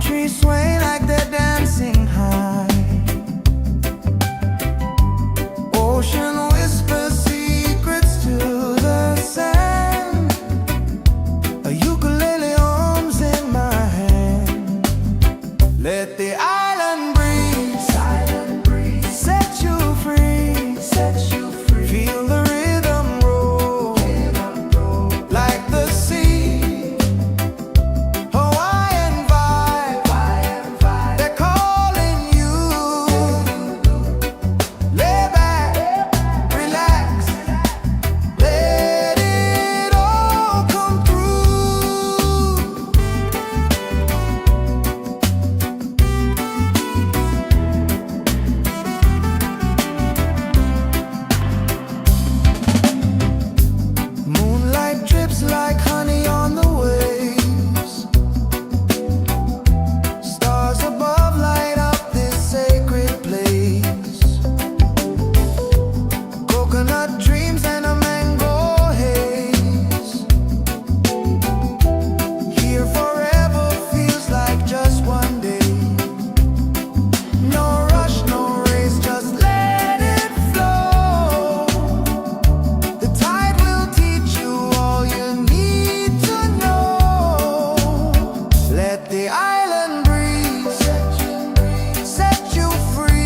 trees sway like they're dancing high. Ocean whispers secrets to the sand. A ukulele hums in my hand. Let the island breeze set you free. Feel the rhythm roll like the sea. Hawaiian vibe, they're calling you. Lay back, relax, let it all come through. Moonlight drips like honey on the waves. Stars above light up this sacred place. Coconut dreams and a mango haze. Here forever feels like just one day. No rush, no race, just let it flow. The tide will teach you all you need to know. Let the island breeze set you free.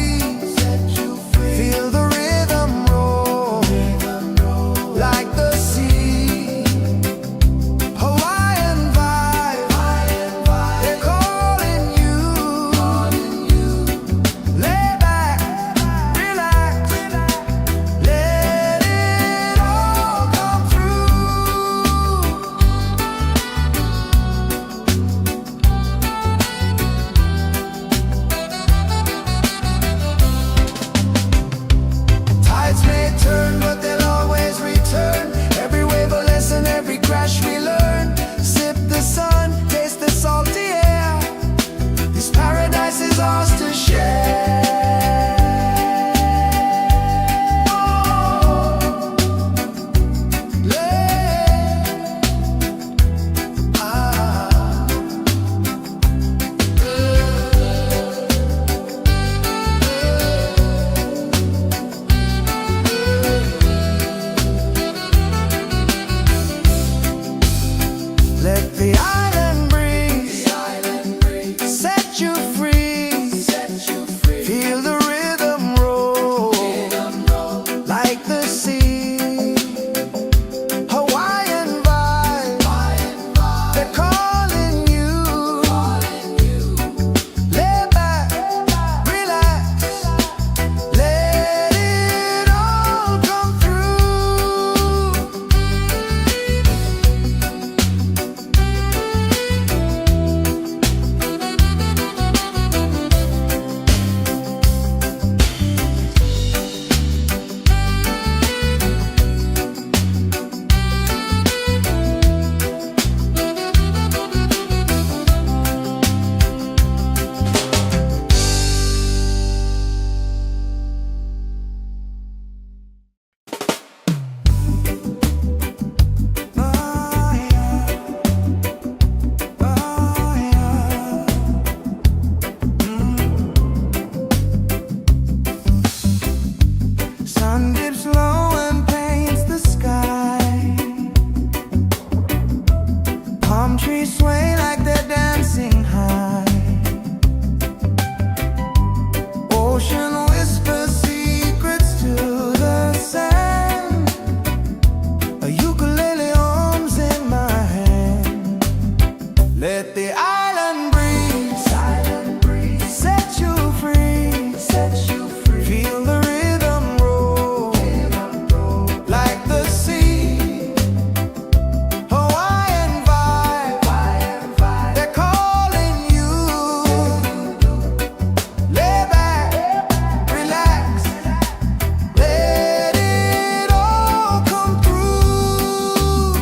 Feel the rhythm roll like the sea. Hawaiian vibe, they're calling you. Lay back, relax, let it all come through. Tides may turn, but they'll always return. Every wave a lesson, every crash we learn. Sip the sun, taste the salty air. This paradise is ours to share. Let the island breeze set you free. Feel the rhythm roll like the sea. Hawaiian vibe, they're calling you. Lay back, relax, let it all come through. Sun dips low and paints the sky. Palm trees sway like they're dancing high. Ocean whispers secrets to the sand. A ukulele hums in my hand. Let the island breeze set you free. Feel the rhythm roll like the sea. Hawaiian vibe, they're calling you. Lay back, relax, let it all come through.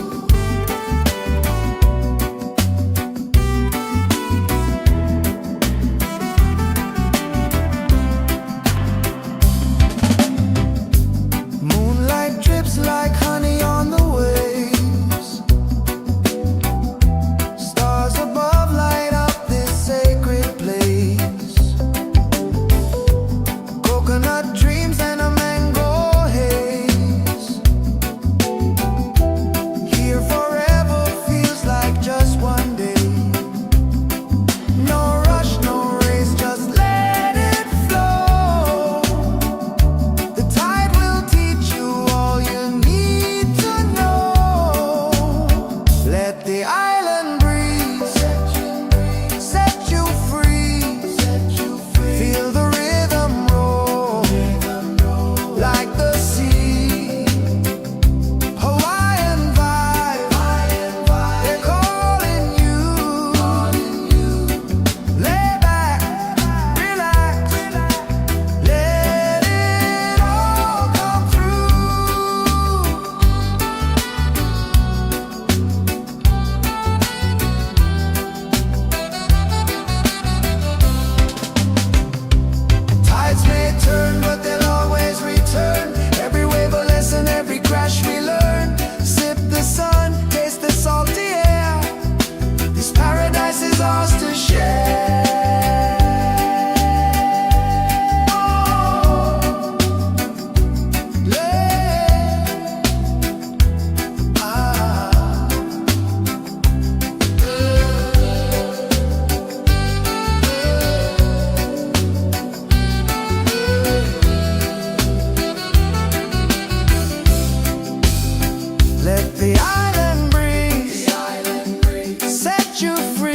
ours to share. Let the island breeze set you free.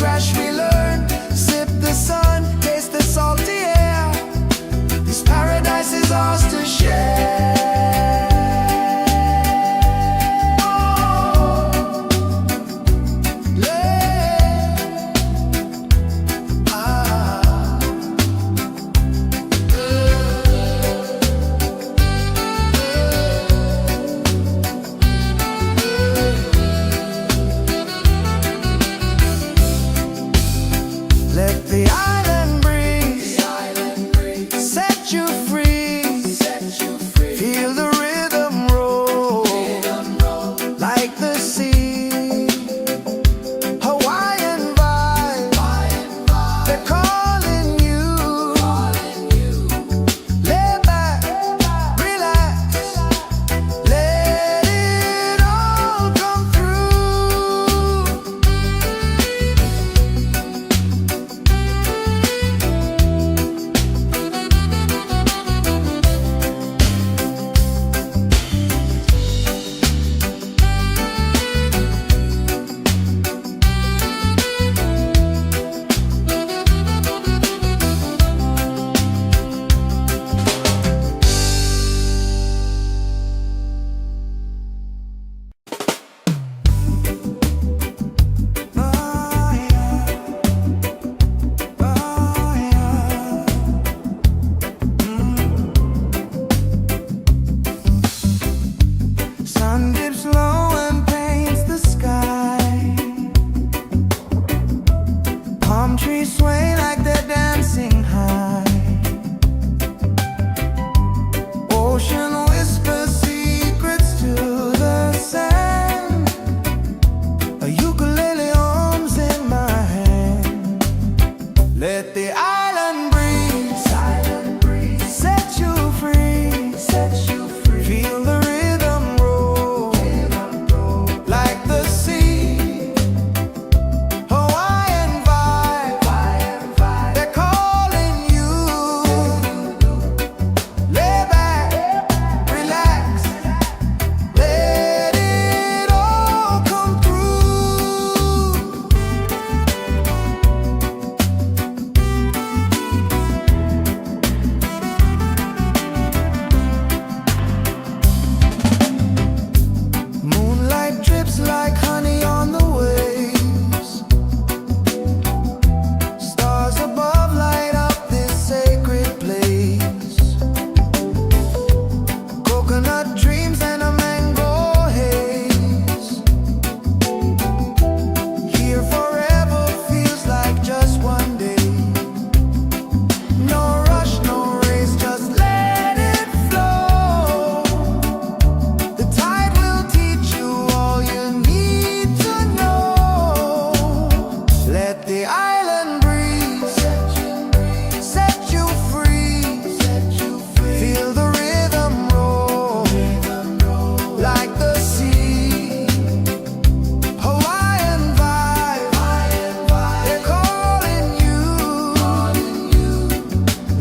crash we learn. Sip the sun, taste the salty air. This paradise is ours to share. Let the island breeze set you free. Feel the rhythm roll like the sea. Hawaiian vibe, they're calling you. Lay back, relax, let it all come through. Sun dips low and paints the sky. Palm trees sway like they're dancing high. Ocean whispers secrets to the sand. A ukulele hums in my hand. Let the island breeze set you free. Feel the rhythm roll like the sea. Hawaiian vibe, they're calling you. Lay back, relax, let it all come through. Moonlight drips like honey on the waves. Stars above light up this sacred place. Coconut dreams and a mango haze. Here forever feels like just one day. No rush, no race, just let it flow. The tide will teach you all you need to know. Let the island breeze set you free. Feel the rhythm roll like the sea. Hawaiian vibe, they're calling you.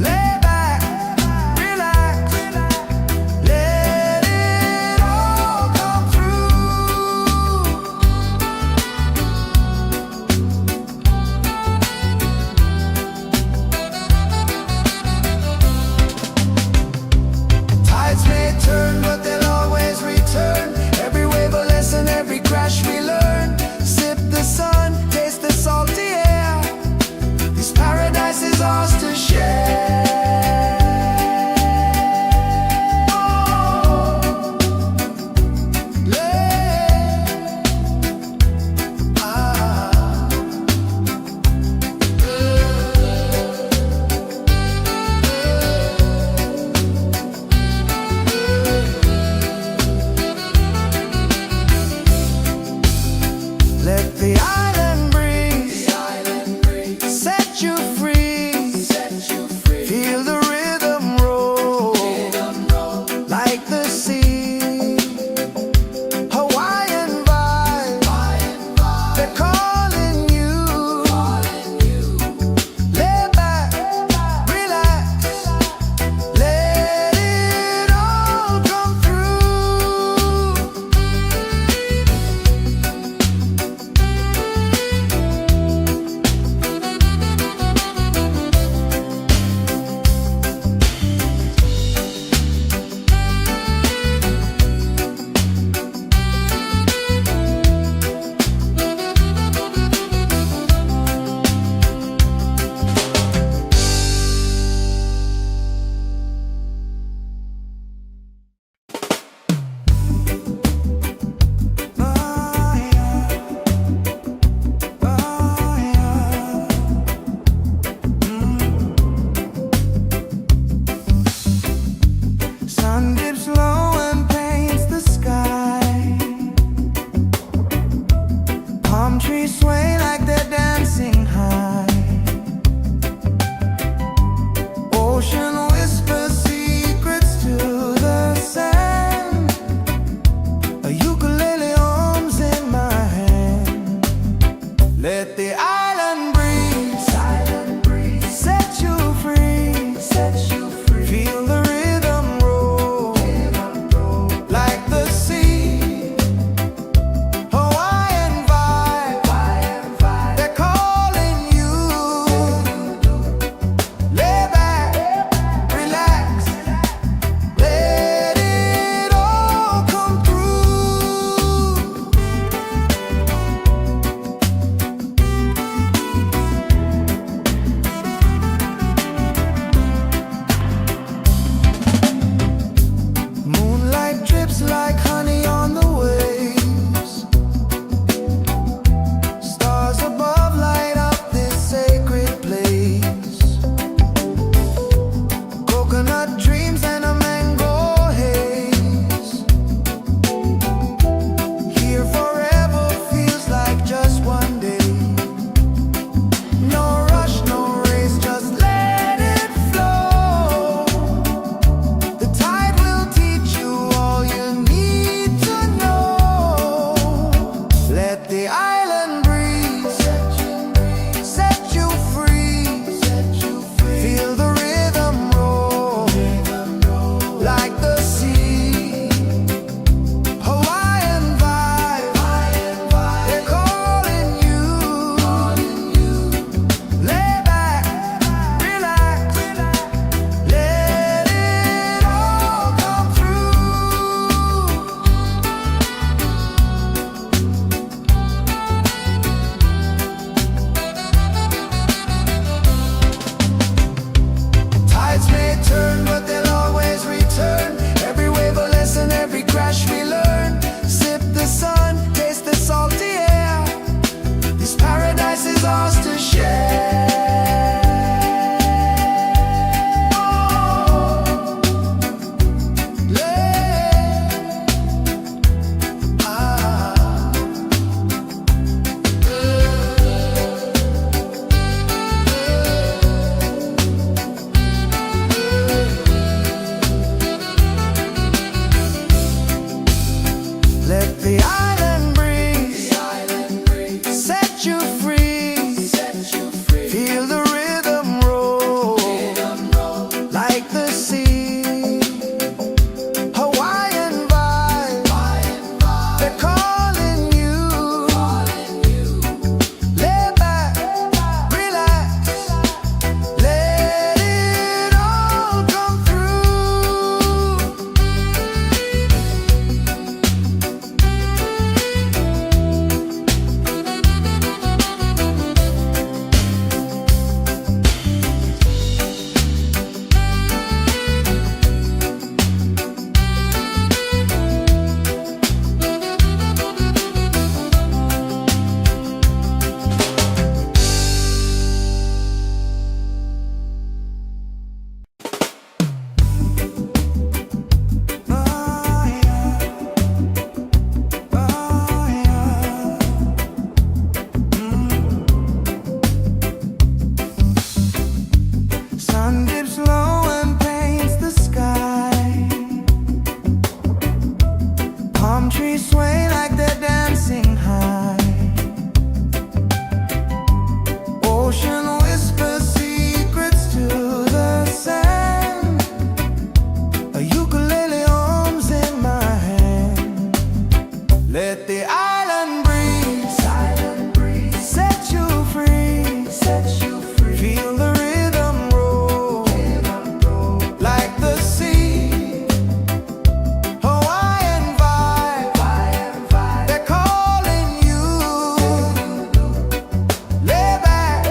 Lay back, relax, let it all come through. Tides may turn, but they'll always return. Every wave a lesson, every crash we learn. Sip the sun, taste the salty air. This paradise is ours to share. Let the island breeze set you free. Feel the rhythm roll like the sea. Hawaiian vibe, they're calling you. Lay back, relax, let it all come through. trees sway like they're dancing high. Ocean whispers secrets to the sand. A ukulele hums in my hand. Let the island breeze set you free. Feel the rhythm roll like the sea. Hawaiian vibe, they're calling you. Lay back, relax, let it all come through. Moonlight drips like honey on the waves. Stars above light up this sacred place. Coconut dreams and a mango haze. Here forever feels like just one day. No rush, no race, just let it flow. The tide will teach you all you need to know. Let the island breeze set you free. Feel the rhythm roll like the sea. Hawaiian vibe, they're calling you. Lay back, relax, let it all come through. Tides may turn, but they'll always return. Every wave a lesson, every crash we learn. Sip the sun, taste the salty air. This paradise is ours to share. Let the island breeze set you free. Feel the rhythm roll like the sea. Hawaiian vibe, they're calling you. Lay back, relax, let it all come through. Sun dips low and paints the sky. Palm trees sway like they're dancing high. Ocean whispers secrets to the sand. A ukulele hums in my hand. Let the island breeze set you free. Feel the rhythm roll like the sea. Hawaiian vibe, they're calling you. Lay back,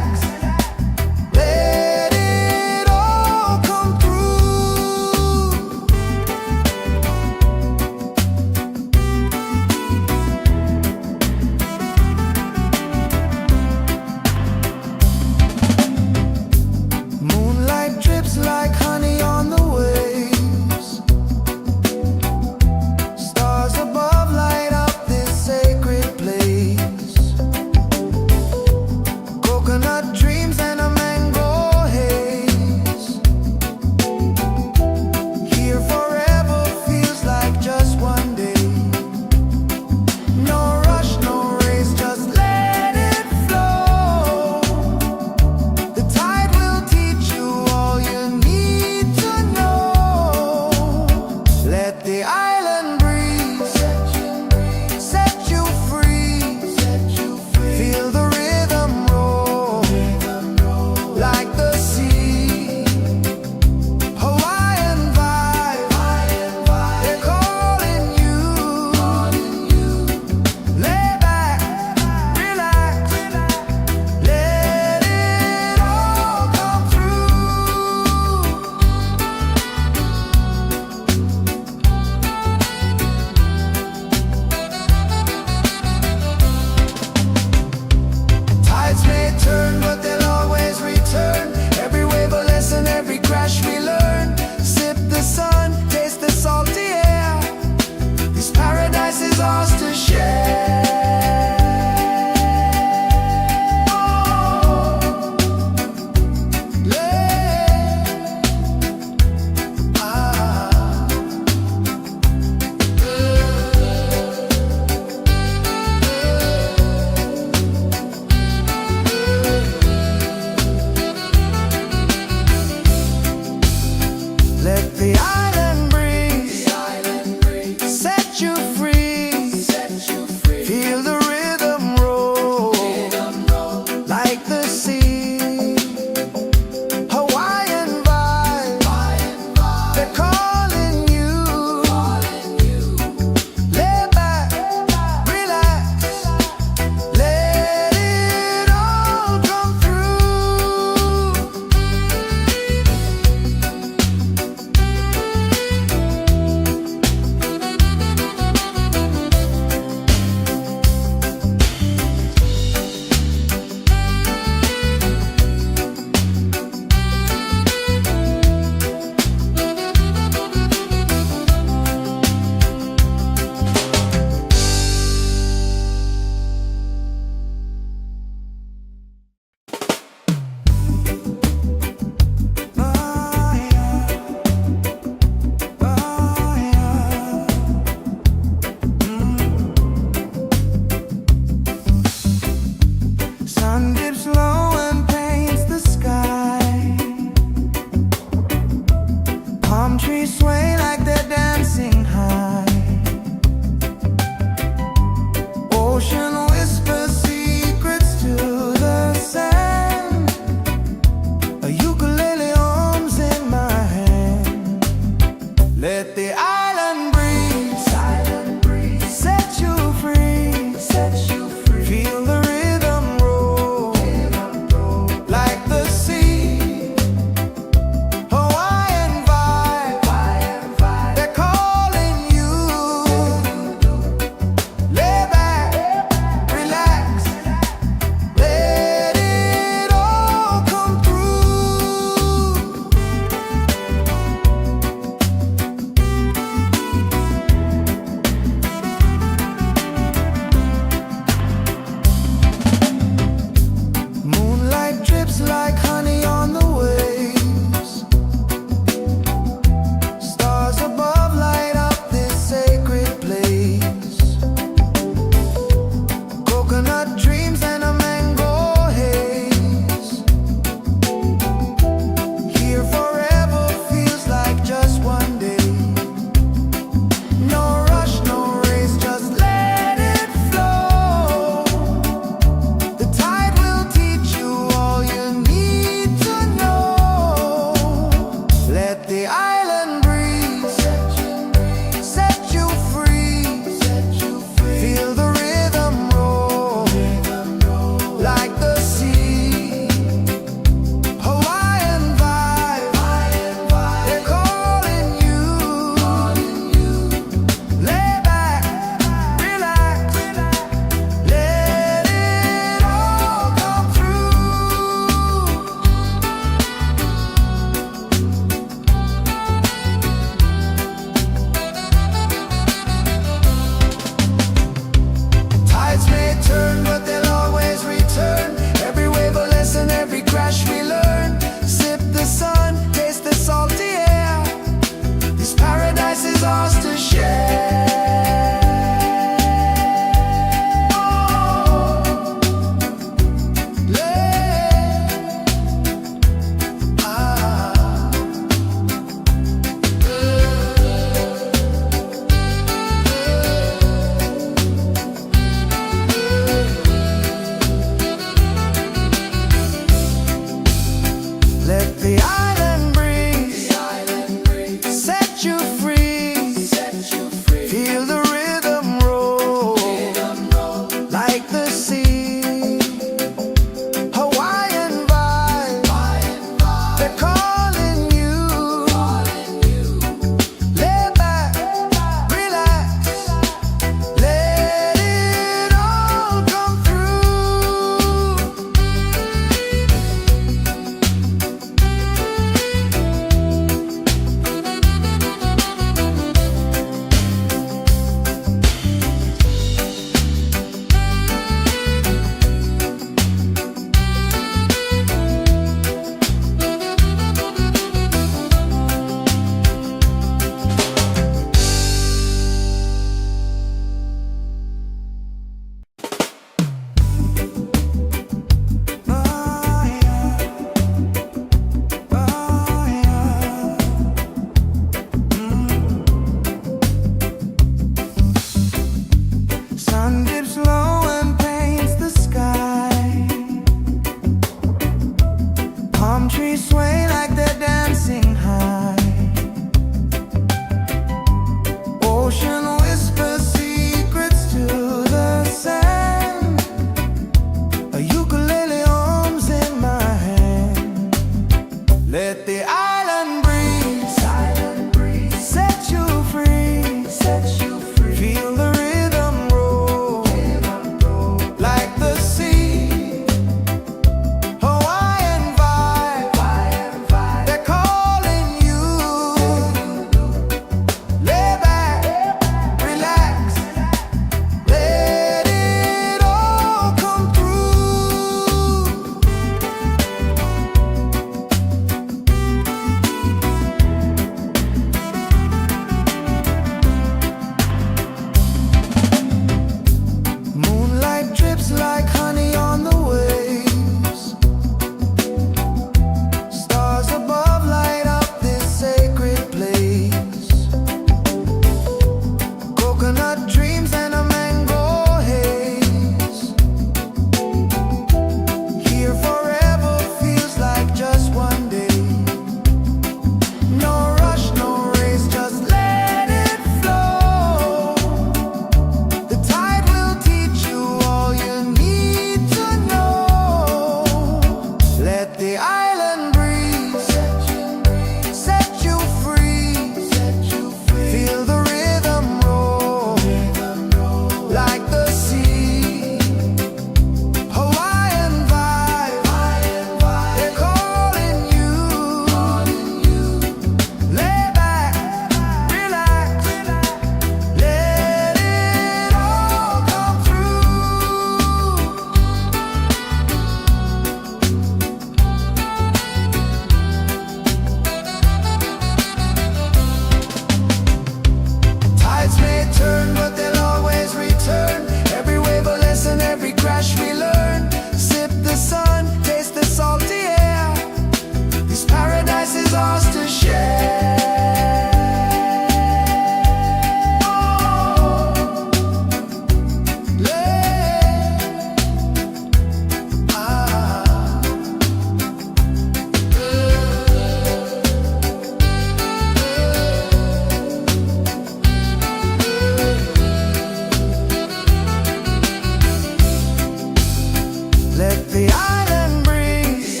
Let the island breeze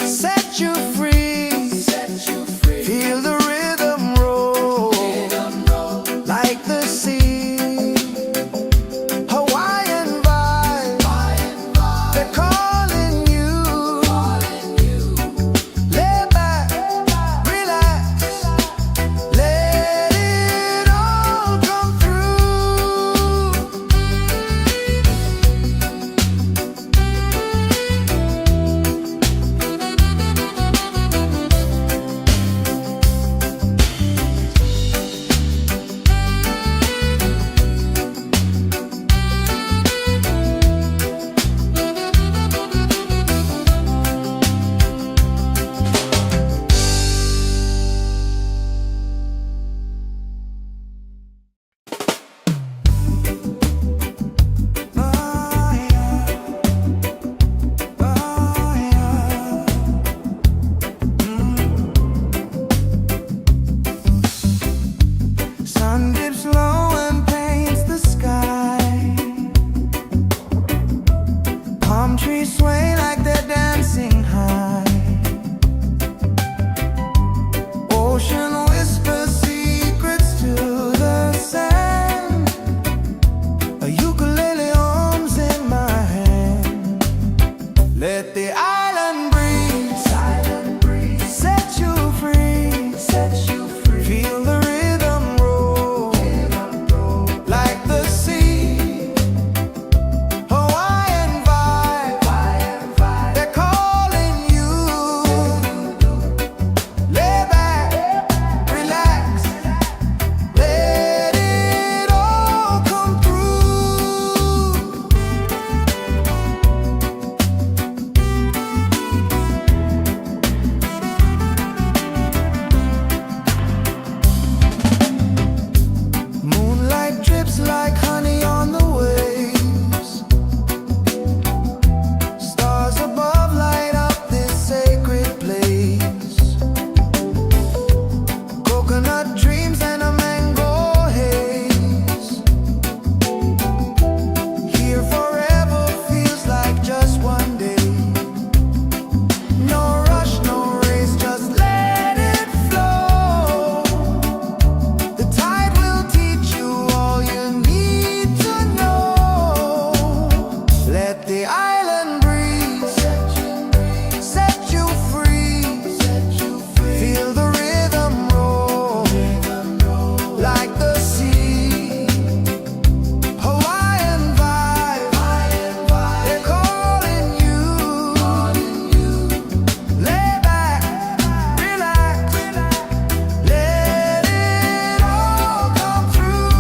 set you free. Feel the rhythm roll like the sea. Hawaiian vibe, they're calling you. Lay back, relax, let it all come through. Sun dips low and paints the sky. Palm trees sway like they're dancing high. Ocean whispers secrets to the sand. A ukulele hums in my hand. Let the island breeze set you free. Feel the rhythm roll like the sea. Hawaiian vibe, they're calling you. Lay back, relax, let it all come through. Moonlight drips like honey on the waves. Stars above light up this sacred place. Coconut dreams and a mango haze. Here forever feels like just one day. No rush, no race, just let it flow. The tide will teach you all you need to know. Let the island breeze set you free. Feel the rhythm roll like the sea. Hawaiian vibe, they're calling you. Lay back, relax, let it all come through.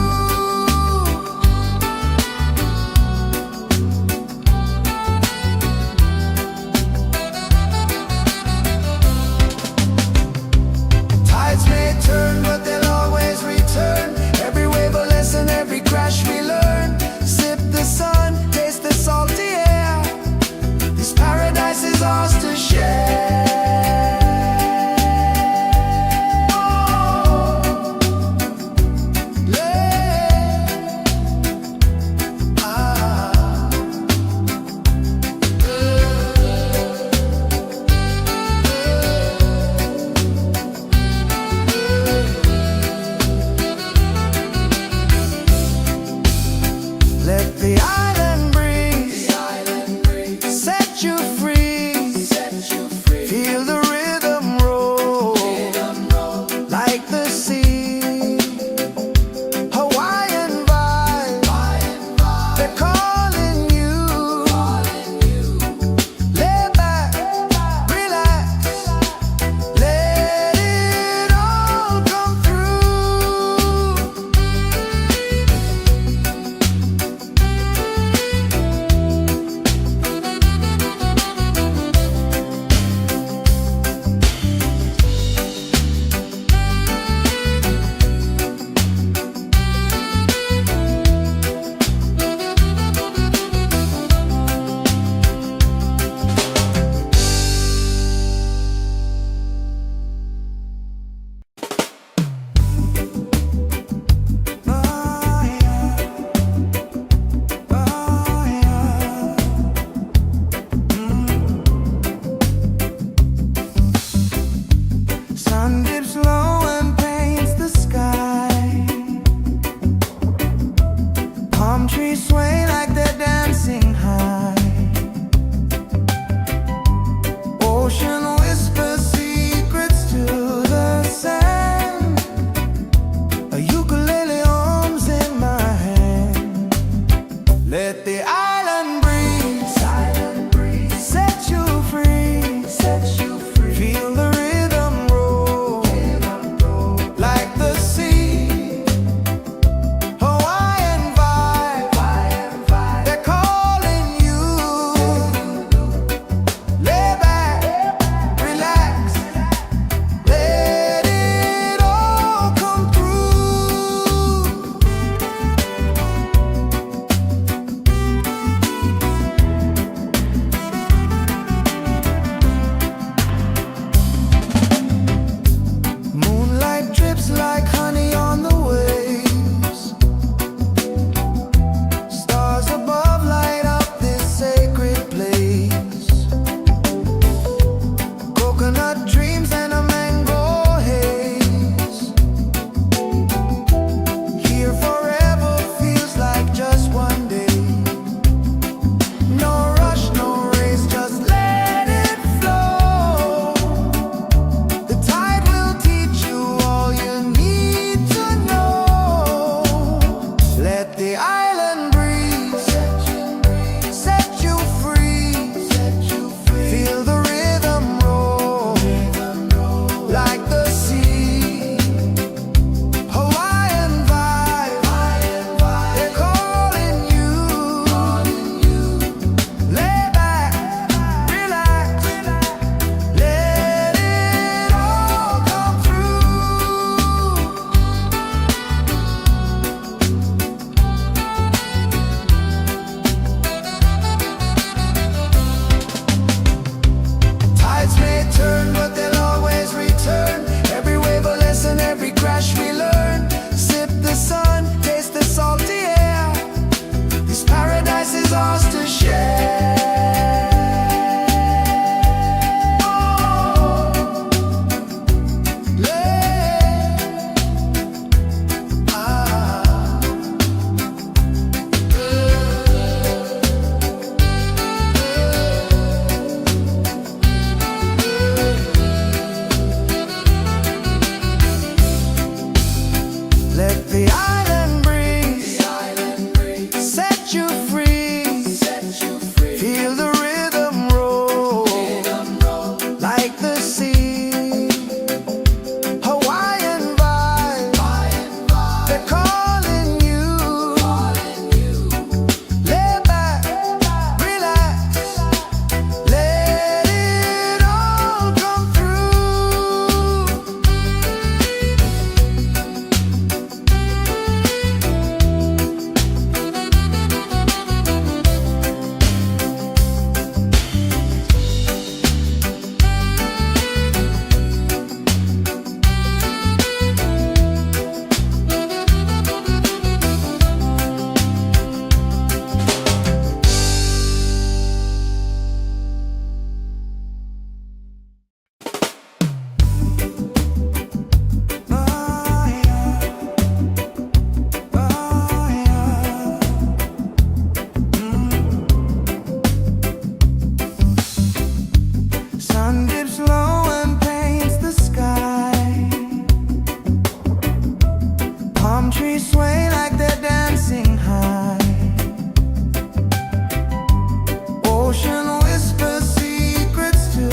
ocean whispers secrets to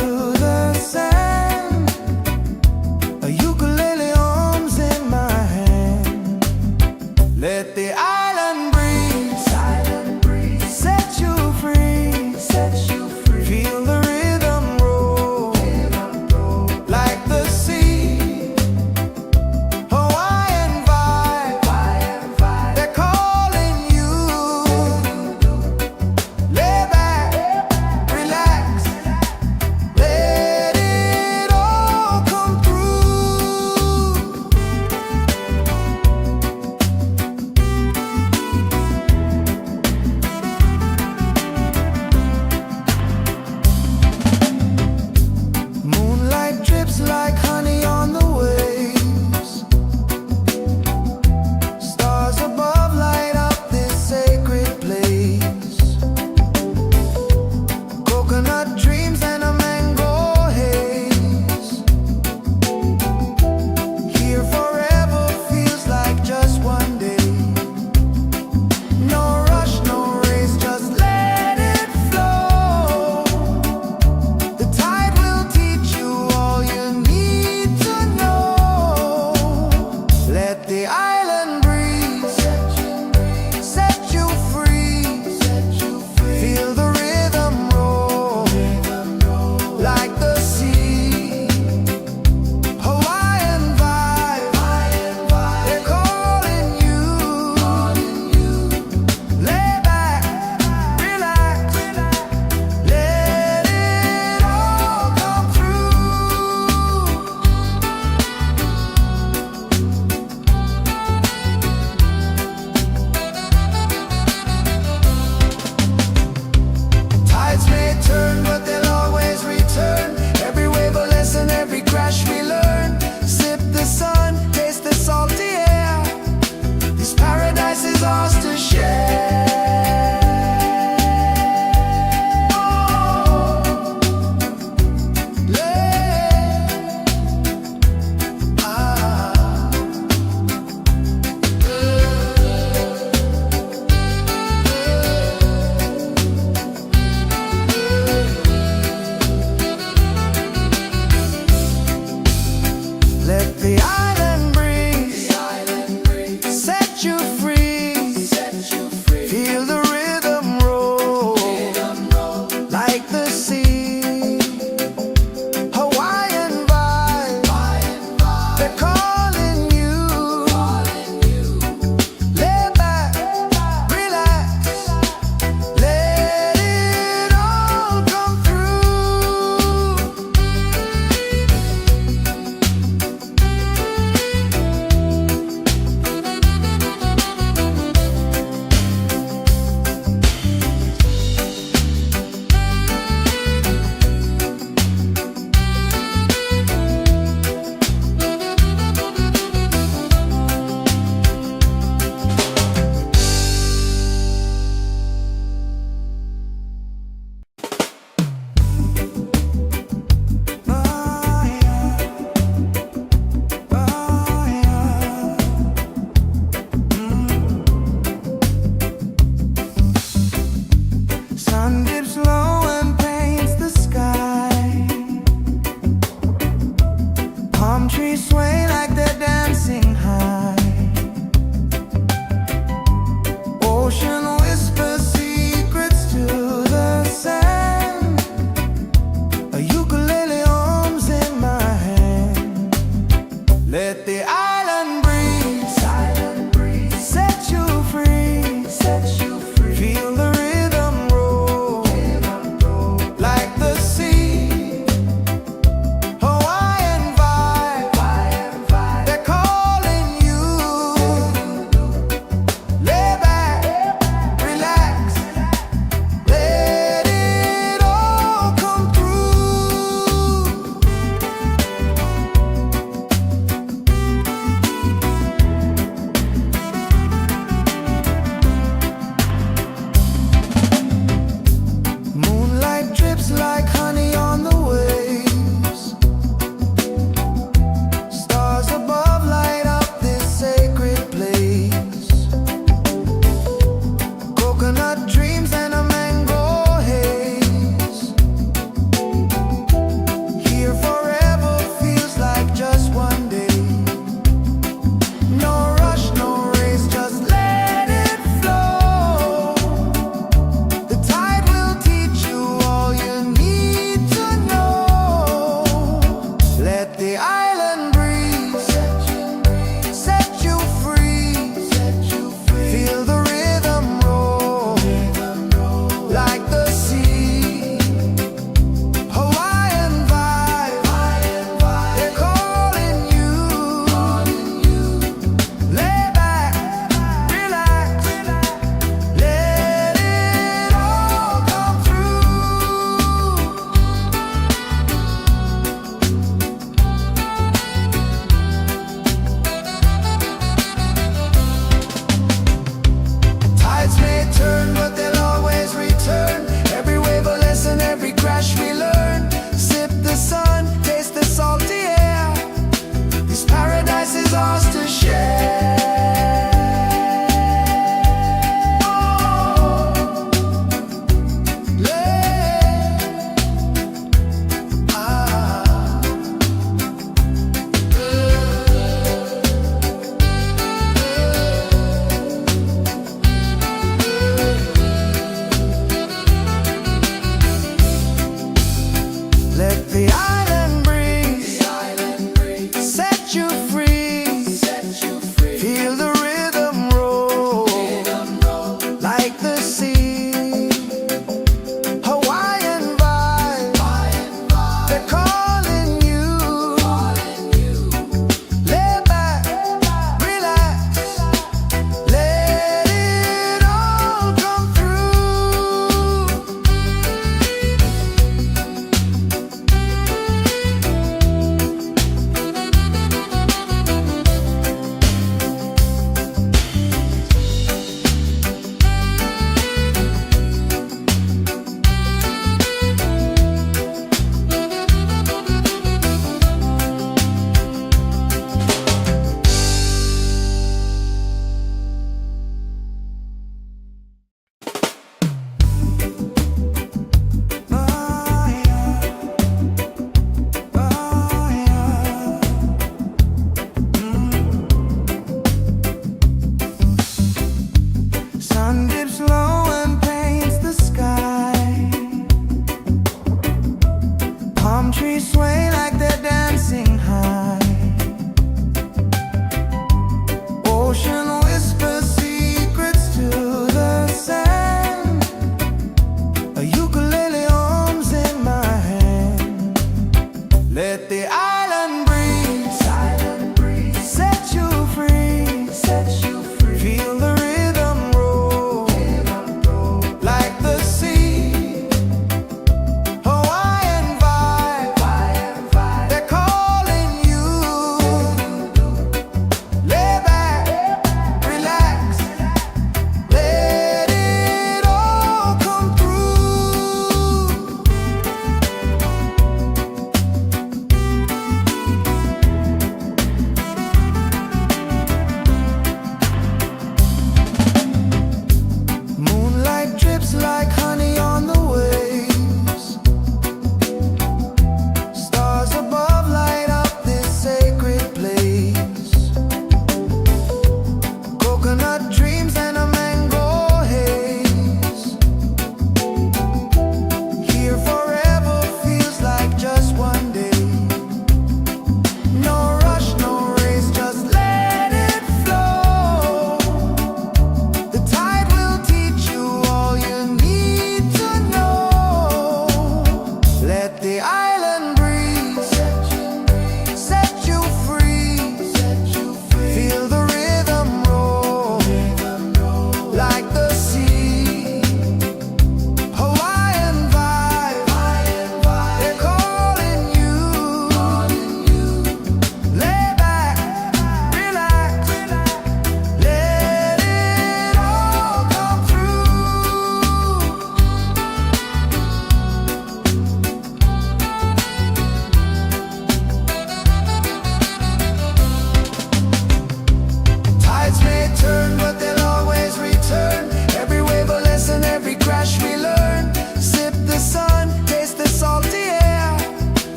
the sand. A ukulele arms in my hand. Let the island breeze set you free. Feel the rhythm roll like the sea. Hawaiian vibe, they're calling you. Lay back,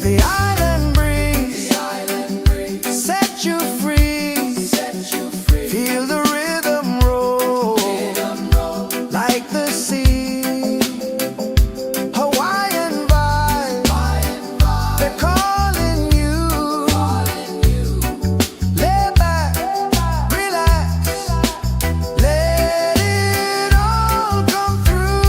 the island breeze set you free. Feel the rhythm roll like the sea. Hawaiian vibe, they're calling you. Lay back, relax, let it all come through.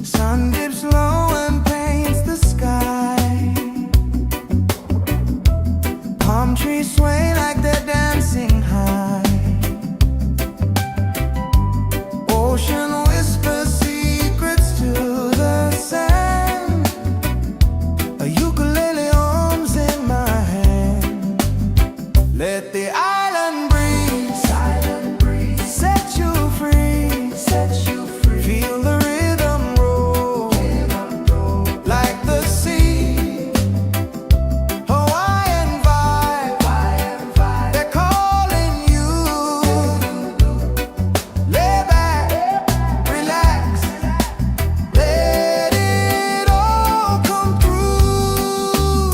Sun dips low and paints the sky. Palm trees sway like they're dancing high. Ocean whispers secrets to the sand. A ukulele hums in my hand. Let the island breeze set you free. Feel the rhythm roll like the sea. Hawaiian vibe, they're calling you. Lay back, relax, let it all come through.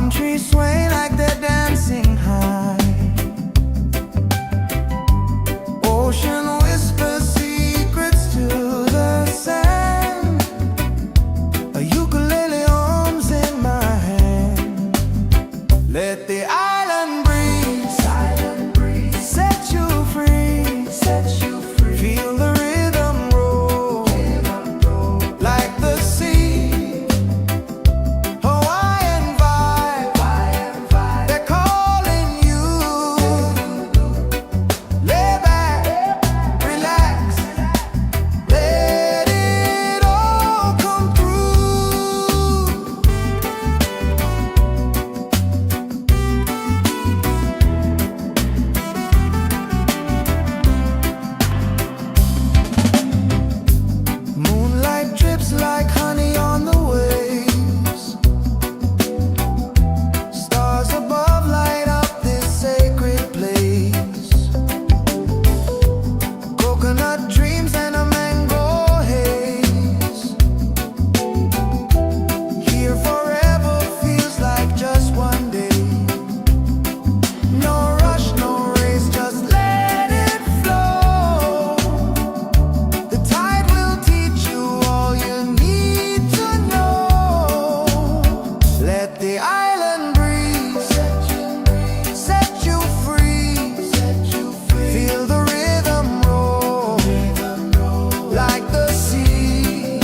Palm trees sway like they're dancing high. Ocean whispers secrets to the sand. A ukulele arms in my hand. Let the island breeze set you free. Feel the rhythm roll like the sea. Hawaiian vibe, they're calling you. Lay back, relax, let it all come through. Moonlight drips like honey on the waves. Stars above light up this sacred place. Coconut dreams and a mango haze. Here forever feels like just one day. No rush, no race, just let it flow. The tide will teach you all you need to know. Let the island breeze set you free. Feel the rhythm roll like the sea.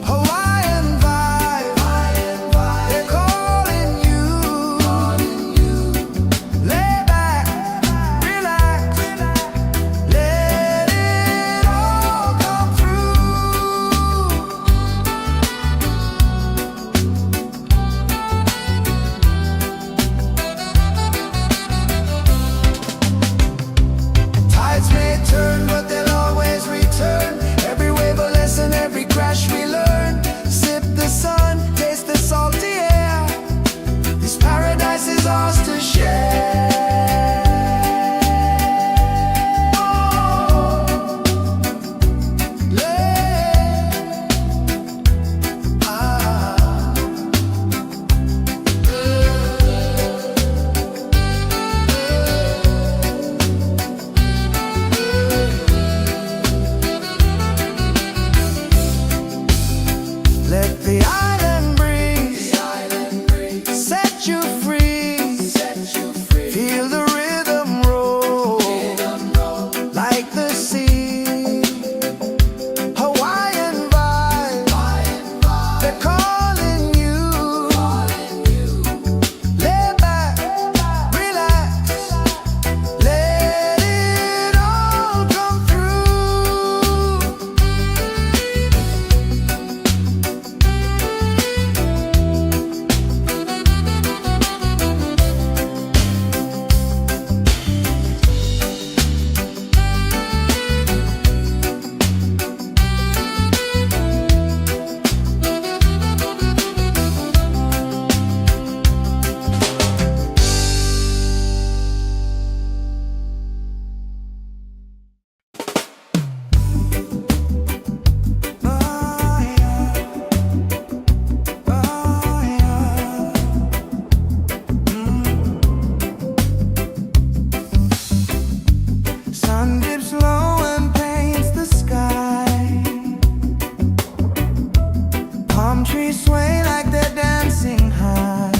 Hawaiian vibe, they're calling you. Lay back, relax, let it all come through. Tides may turn, but they'll always return. Every wave a lesson, every crash we learn. Sip the sun, taste the salty air. This paradise is ours to share. Let the island breeze set you free. Feel the rhythm roll like the sea. Hawaiian vibe, they're calling you. Lay back, relax, let it all come through. Sun dips low and paints the sky. Palm trees sway like they're dancing high.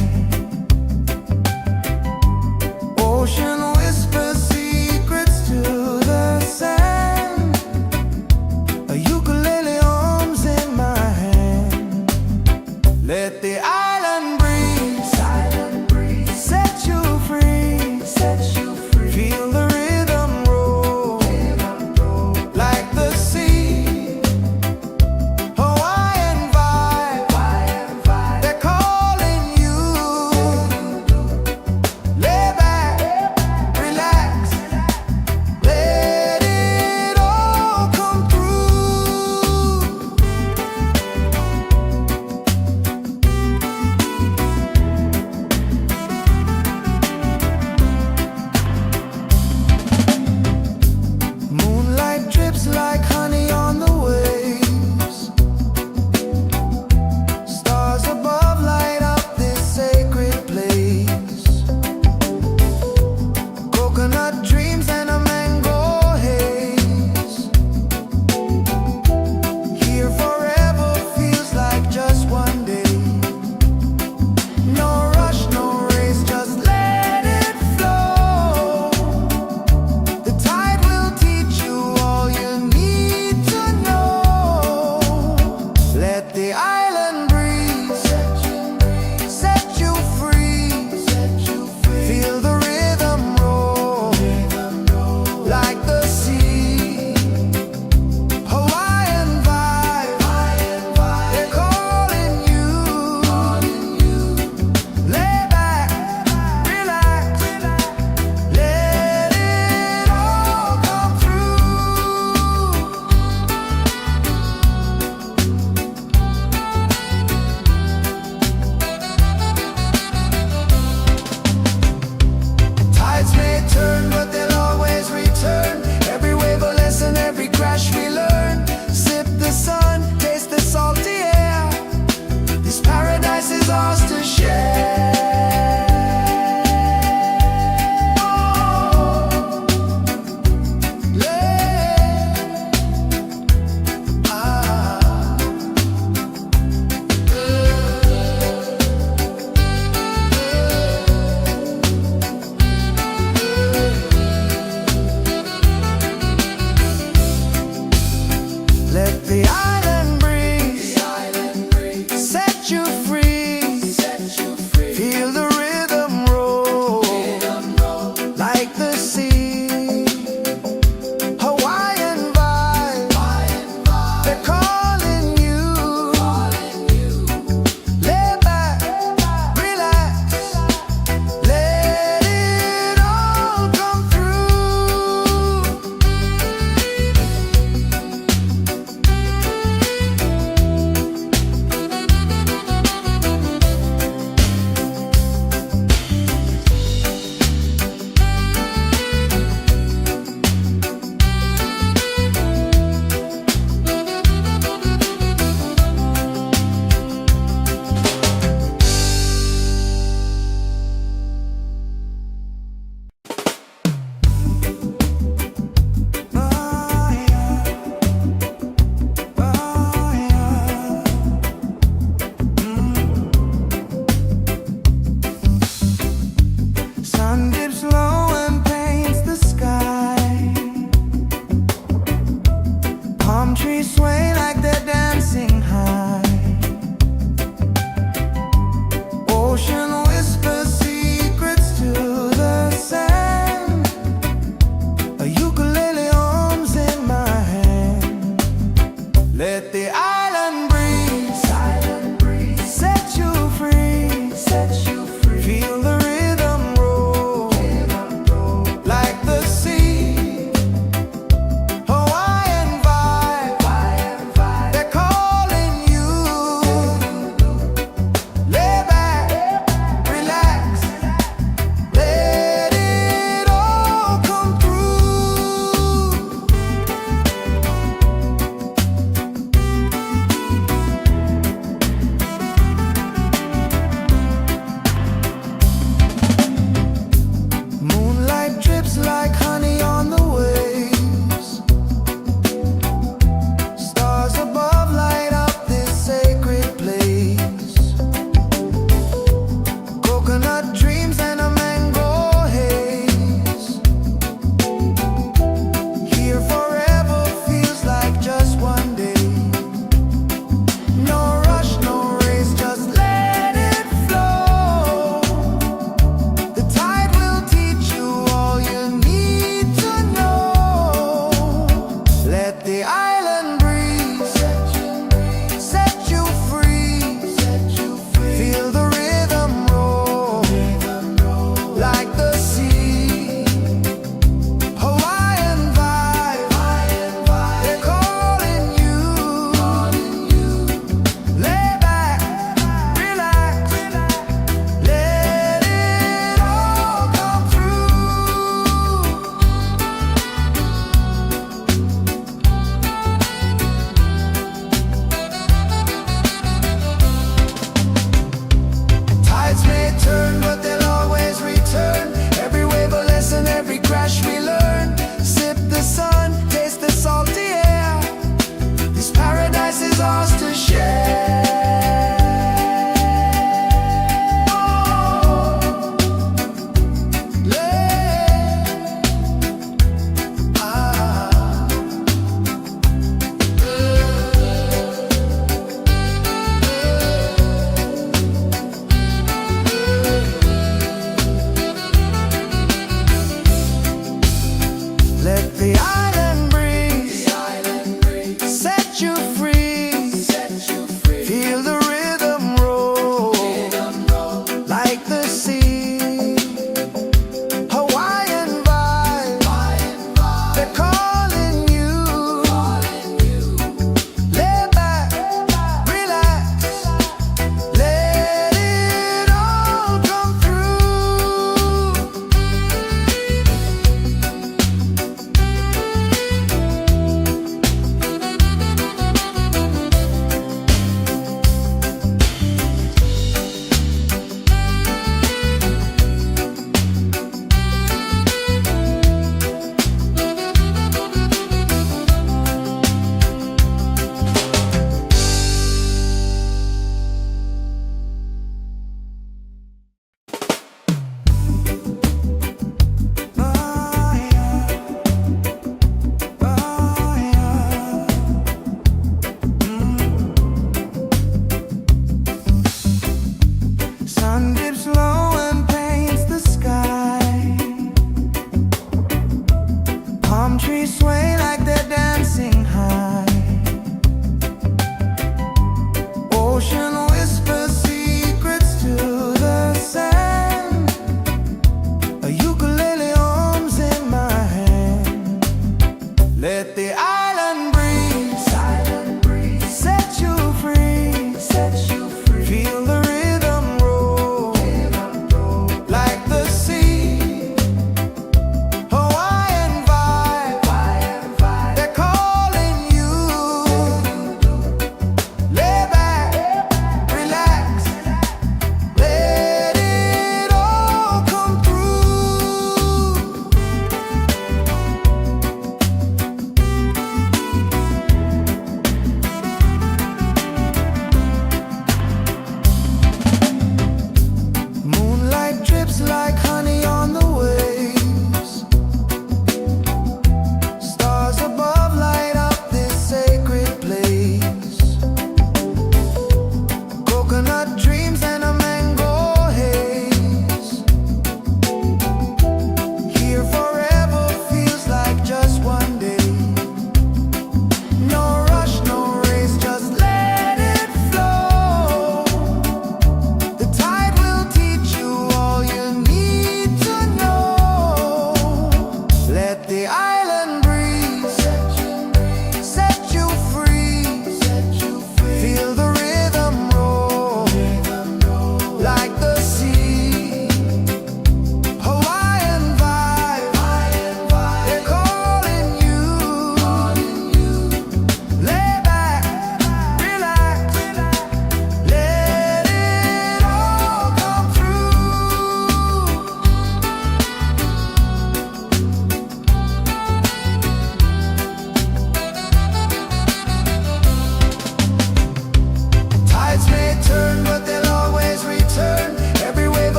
Ocean whispers secrets to the sand. A ukulele arms in my hand. Let the island breeze set you free. Feel the rhythm roll like the sea. Hawaiian vibe, they're calling you. Lay back, relax, let it all come through.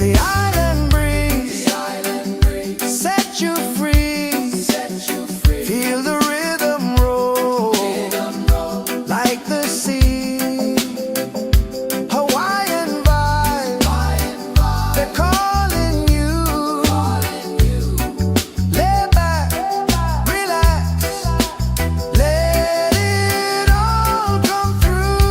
the island breeze set you free. Feel the rhythm roll like the sea. Hawaiian vibe, they're calling you. Lay back, relax, let it all come through.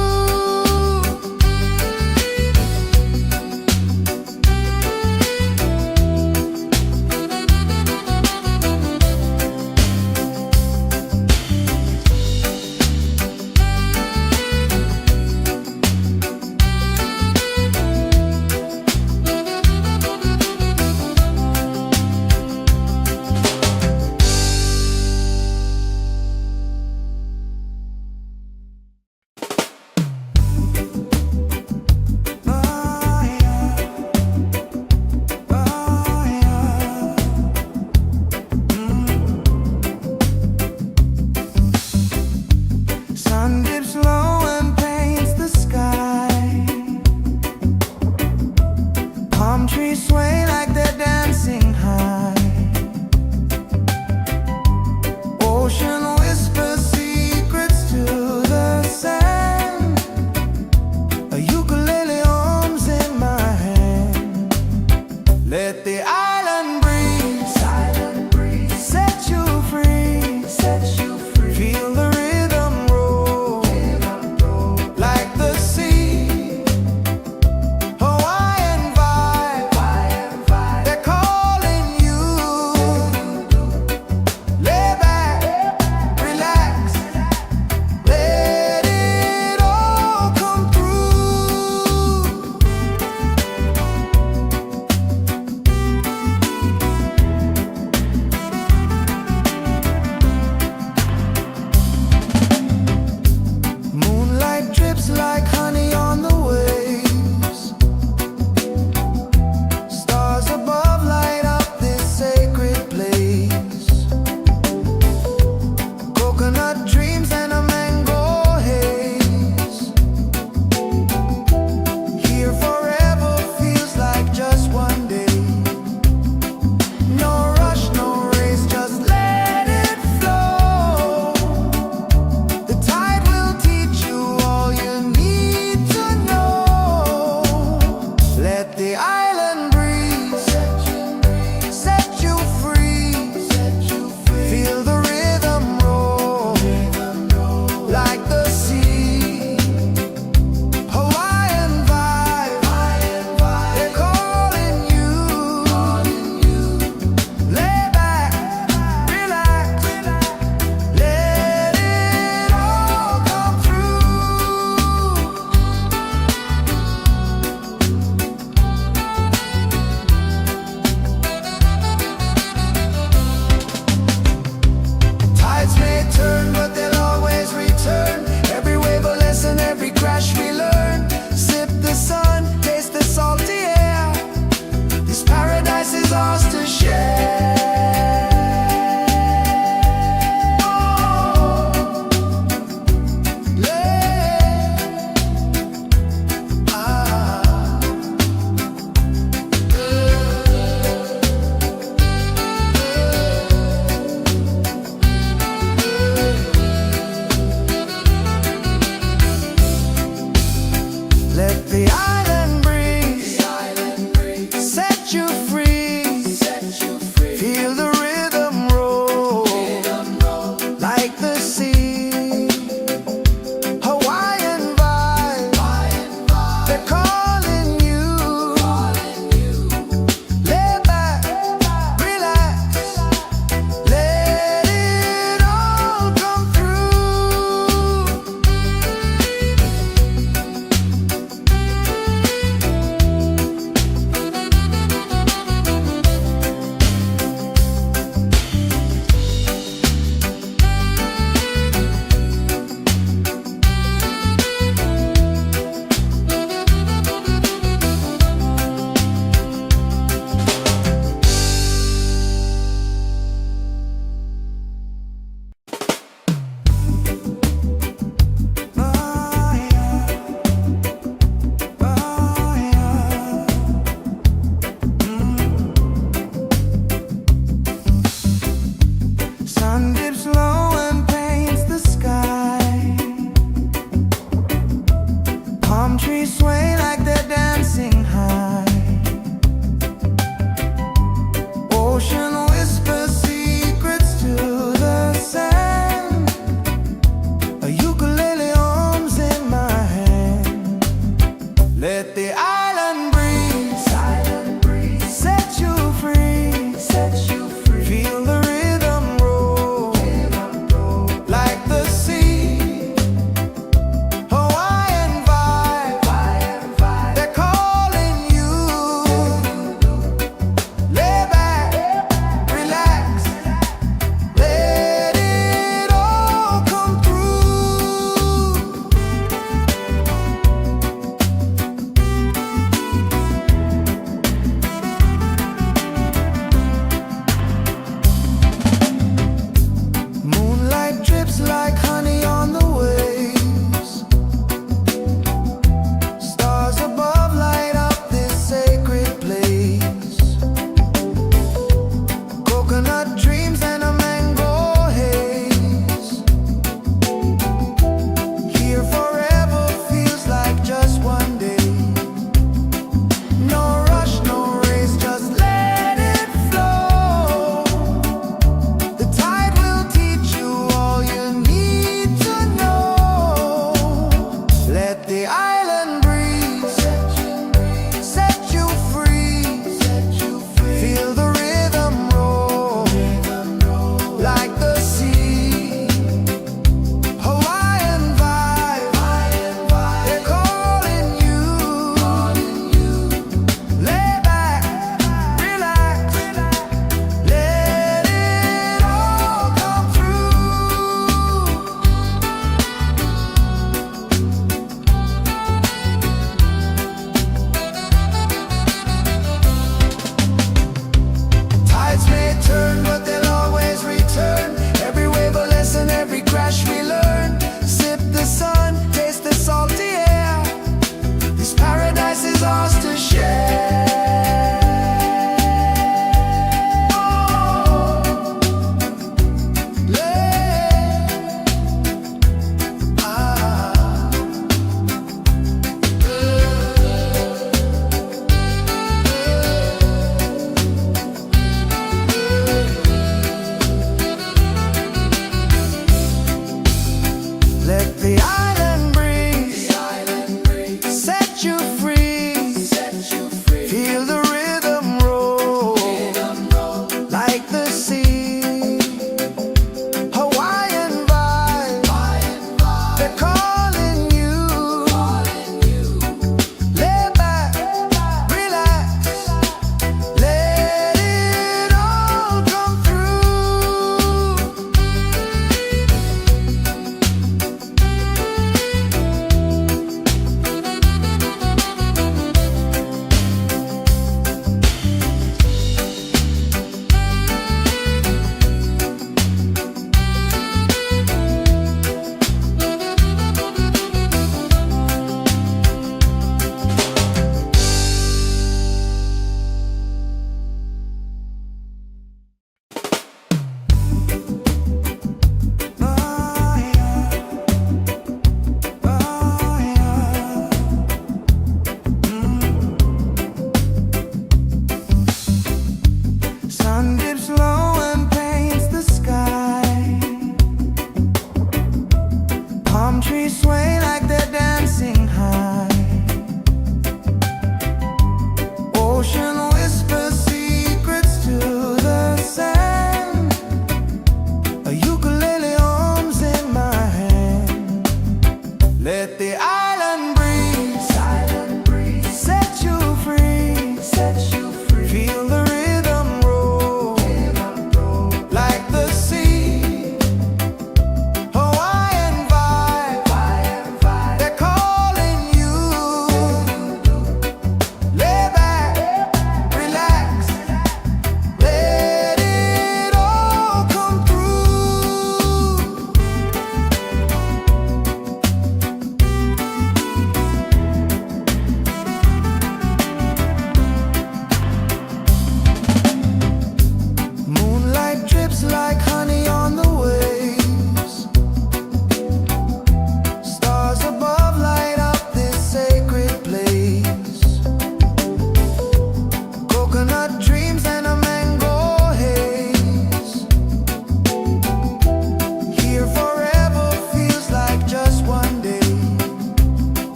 Sun dips low and paints the sky. Palm trees sway like they're dancing high. Ocean whispers secrets to the sand. A ukulele arms in my hand. Let the island breeze set you free. Feel the rhythm roll like the sea. Hawaiian vibe, they're calling you. Lay back, relax, let it all come through.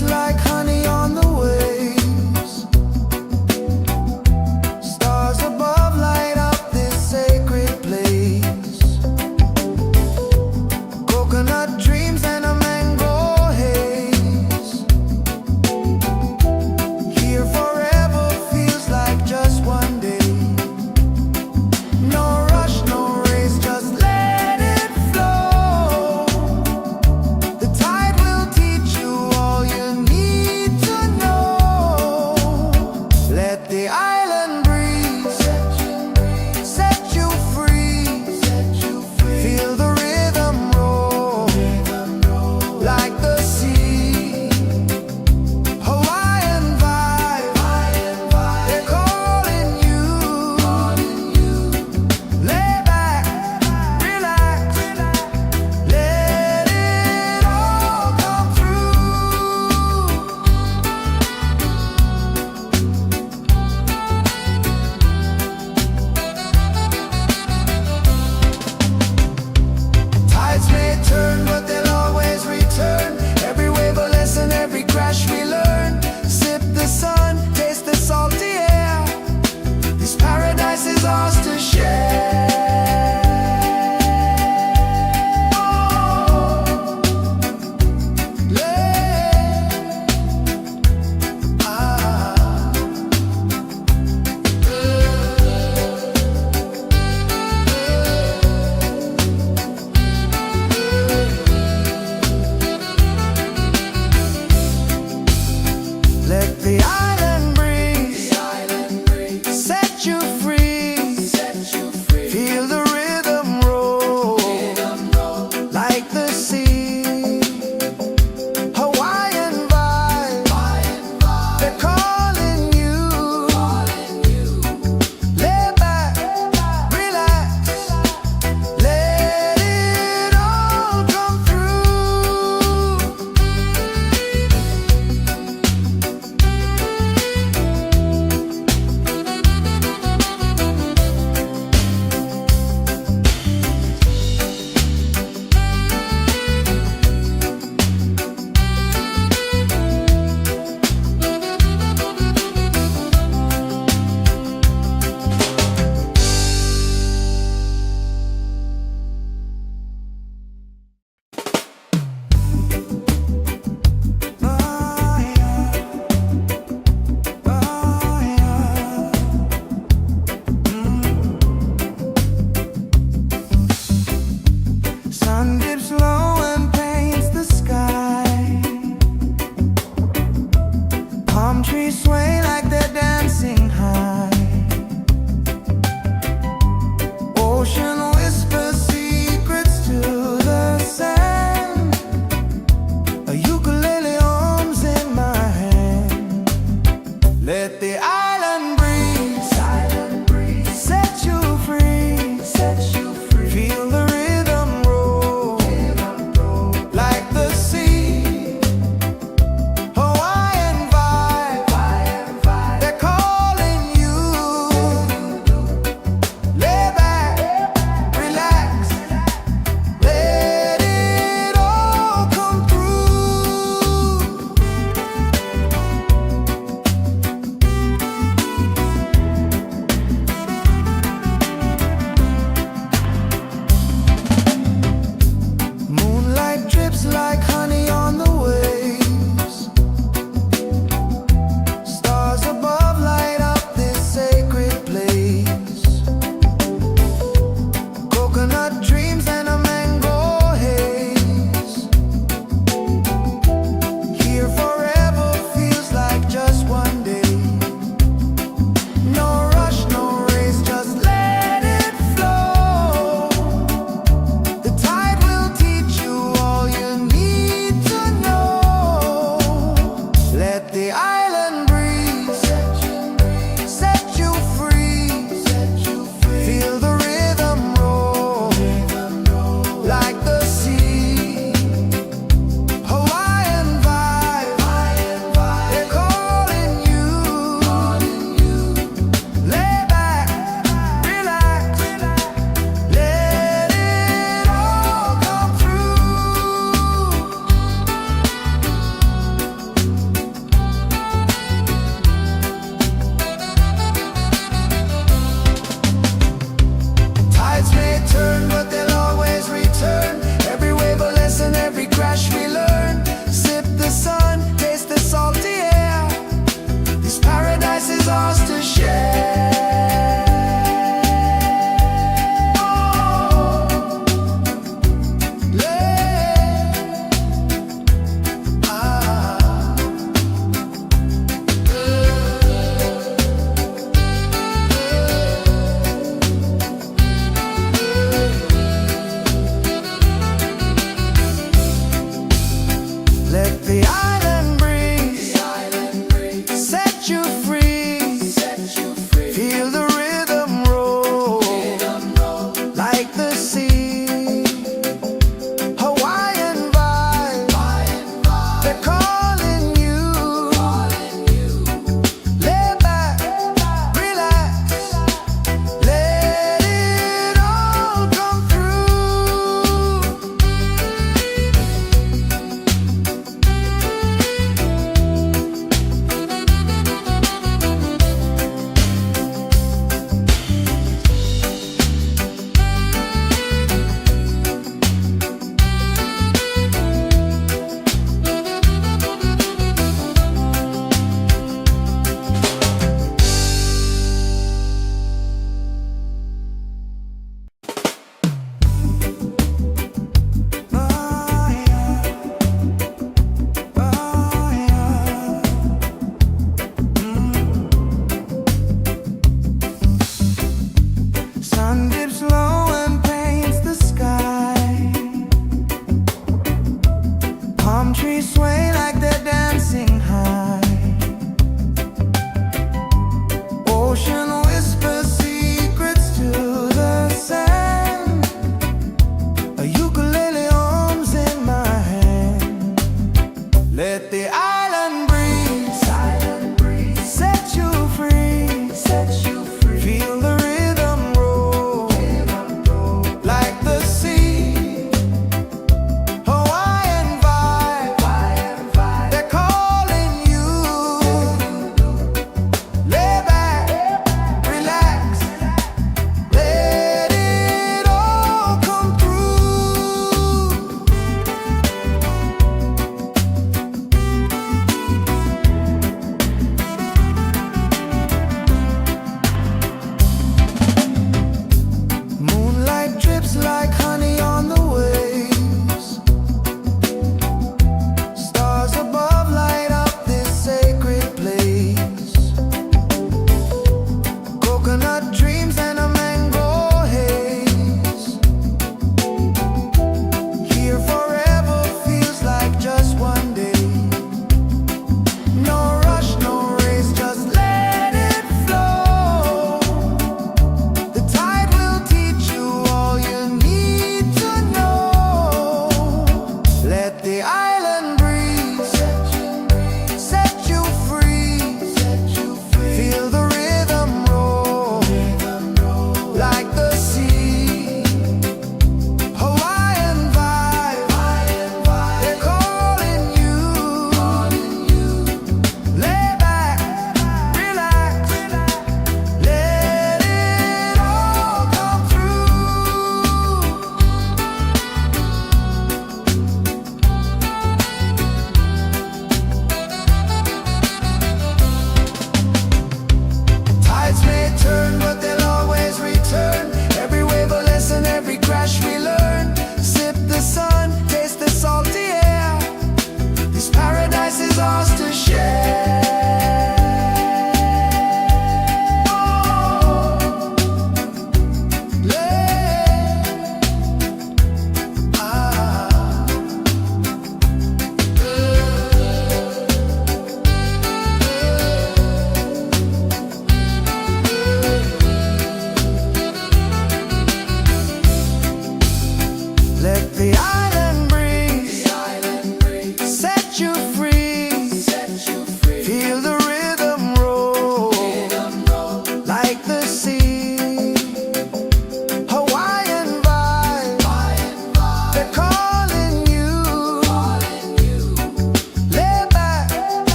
drips like honey on the waves. Stars above light up this sacred place. Coconut dreams and a mango haze. Here forever feels like just one day. No rush, no race, just let it flow. The tide will teach you all you need to know. Let the island breeze set you free. Feel the rhythm roll like the sea. Hawaiian vibe, they're calling you. Lay back, relax, let it all come through. Tides may turn, but they'll always return. Every wave a lesson, every crash we learn. Sip the sun, taste the salty air. This paradise is ours to share. Let the island breeze set you free. Feel the rhythm roll like the sea. Hawaiian vibe, they're calling you. Lay back, relax, let it all come through. Sun dips low and paints the sky. Palm trees sway like they're dancing high. Ocean whispers secrets to the sand. A ukulele hums in my hand. Let the island breeze set you free. Feel the rhythm roll like the sea. Hawaiian vibe, they're calling you. Lay back, relax, let it all come through. Moonlight drips like honey on the waves. Stars above light up this sacred place. Coconut dreams and a mango haze. Here forever feels like just one day. No rush, no race, just let it flow. The tide will teach you all you need to know. Let the island breeze set you free. Feel the rhythm roll like the sea. Hawaiian vibe, they're calling you. Lay back, relax, let it all come through.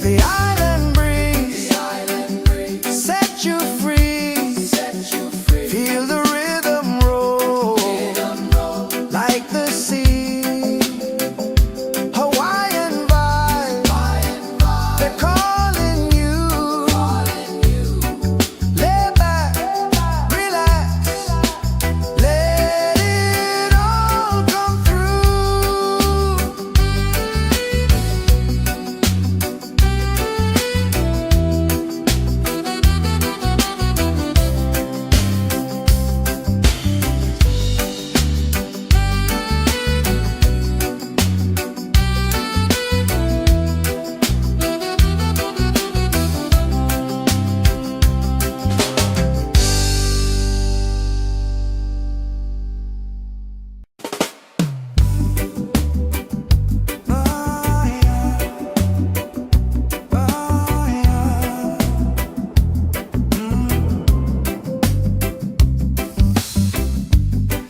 the island breeze set you free. Feel the rhythm roll like the sea. Hawaiian vibe, they're calling you. Lay back, relax, let it all come through.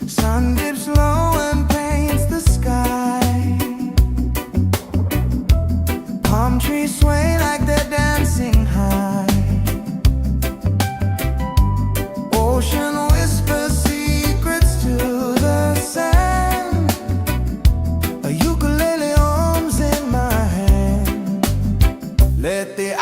Sun dips low and paints the sky. Palm trees sway like they're dancing high. Ocean whispers secrets to the sand. A ukulele hums in my hand. Let the